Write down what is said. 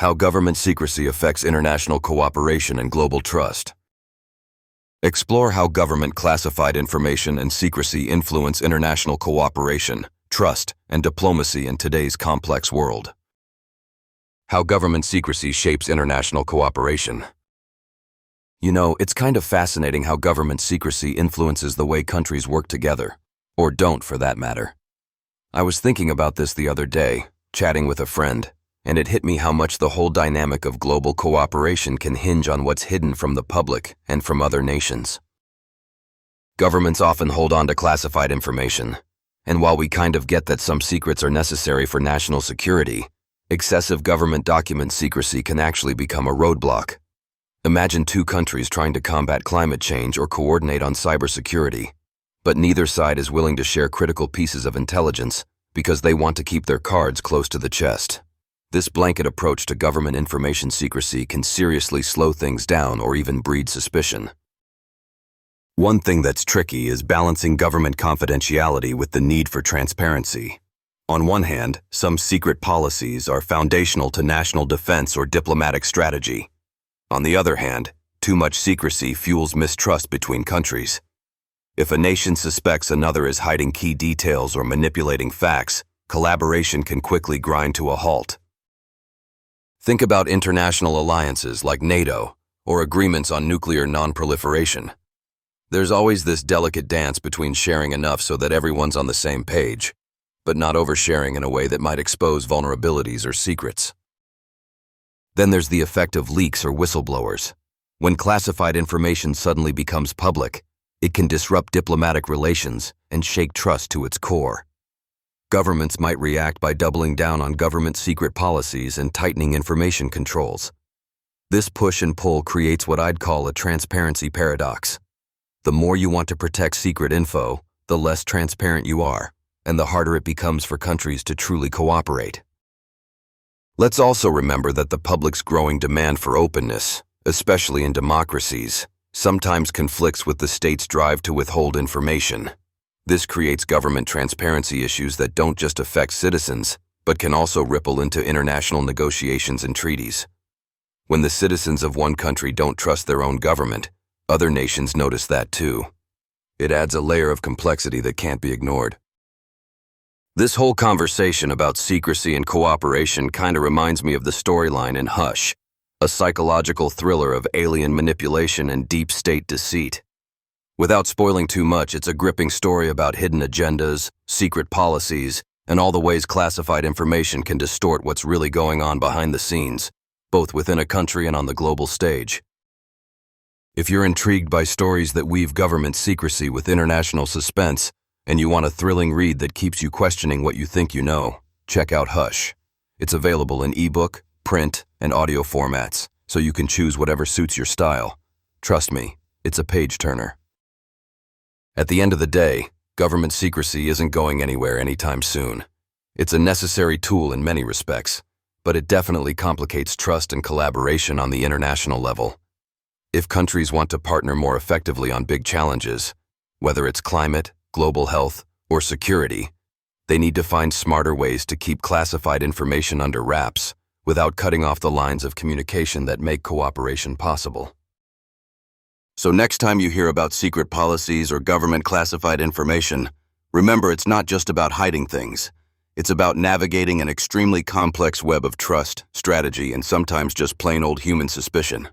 How government secrecy affects international cooperation and global trust. Explore how government classified information and secrecy influence international cooperation, trust, and diplomacy in today's complex world. How government secrecy shapes international cooperation. You know, it's kind of fascinating how government secrecy influences the way countries work together, or don't for that matter. I was thinking about this the other day, chatting with a friend, and it hit me how much the whole dynamic of global cooperation can hinge on what's hidden from the public and from other nations. Governments often hold on to classified information, and while we kind of get that some secrets are necessary for national security, excessive government document secrecy can actually become a roadblock. Imagine two countries trying to combat climate change or coordinate on cybersecurity, but neither side is willing to share critical pieces of intelligence because they want to keep their cards close to the chest. This blanket approach to government information secrecy can seriously slow things down or even breed suspicion. One thing that's tricky is balancing government confidentiality with the need for transparency. On one hand, some secret policies are foundational to national defense or diplomatic strategy. On the other hand, too much secrecy fuels mistrust between countries. If a nation suspects another is hiding key details or manipulating facts, collaboration can quickly grind to a halt. Think about international alliances like NATO or agreements on nuclear non-proliferation. There's always this delicate dance between sharing enough so that everyone's on the same page, but not oversharing in a way that might expose vulnerabilities or secrets. Then there's the effect of leaks or whistleblowers. When classified information suddenly becomes public, it can disrupt diplomatic relations and shake trust to its core. Governments might react by doubling down on government secret policies and tightening information controls. This push and pull creates what I'd call a transparency paradox. The more you want to protect secret info, the less transparent you are, and the harder it becomes for countries to truly cooperate. Let's also remember that the public's growing demand for openness, especially in democracies, sometimes conflicts with the state's drive to withhold information. This creates government transparency issues that don't just affect citizens, but can also ripple into international negotiations and treaties. When the citizens of one country don't trust their own government, other nations notice that too. It adds a layer of complexity that can't be ignored. This whole conversation about secrecy and cooperation kind of reminds me of the storyline in Hush, a psychological thriller of alien manipulation and deep state deceit. Without spoiling too much, it's a gripping story about hidden agendas, secret policies, and all the ways classified information can distort what's really going on behind the scenes, both within a country and on the global stage. If you're intrigued by stories that weave government secrecy with international suspense, and you want a thrilling read that keeps you questioning what you think you know, check out Hush. It's available in ebook, print, and audio formats, so you can choose whatever suits your style. Trust me, it's a page-turner. At the end of the day, government secrecy isn't going anywhere anytime soon. It's a necessary tool in many respects, but it definitely complicates trust and collaboration on the international level. If countries want to partner more effectively on big challenges, whether it's climate, global health, or security, they need to find smarter ways to keep classified information under wraps without cutting off the lines of communication that make cooperation possible. So next time you hear about secret policies or government classified information, remember it's not just about hiding things. It's about navigating an extremely complex web of trust, strategy, and sometimes just plain old human suspicion.